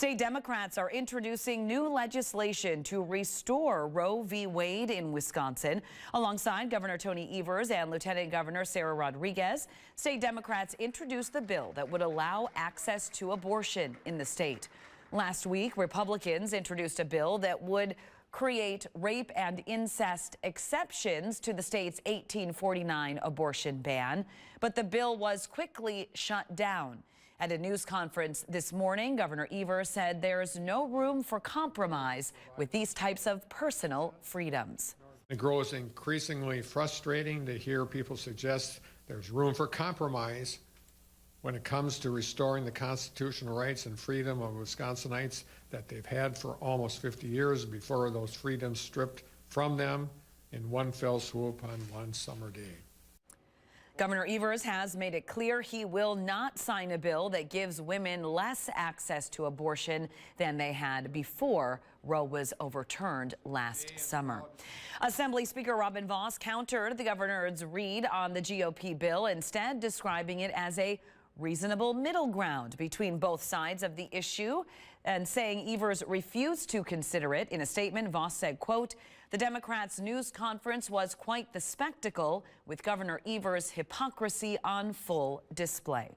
State Democrats are introducing new legislation to restore Roe v. Wade in Wisconsin. Alongside Governor Tony Evers and Lieutenant Governor Sarah Rodriguez, state Democrats introduced the bill that would allow access to abortion in the state. Last week, Republicans introduced a bill that would create rape and incest exceptions to the state's 1849 abortion ban, but the bill was quickly shut down. At a news conference this morning, Governor Evers said there's no room for compromise with these types of personal freedoms. It grows increasingly frustrating to hear people suggest there's room for compromise when it comes to restoring the constitutional rights and freedom of Wisconsinites that they've had for almost 50 years before those freedoms stripped from them in one fell swoop on one summer day. Governor Evers has made it clear he will not sign a bill that gives women less access to abortion than they had before Roe was overturned last summer. Assembly Speaker Robin Vos countered the governor's read on the GOP bill, instead describing it as a reasonable middle ground between both sides of the issue, and saying Evers refused to consider it. In a statement, Vos said, quote, "The Democrats' news conference was quite the spectacle, with Governor Evers' hypocrisy on full display."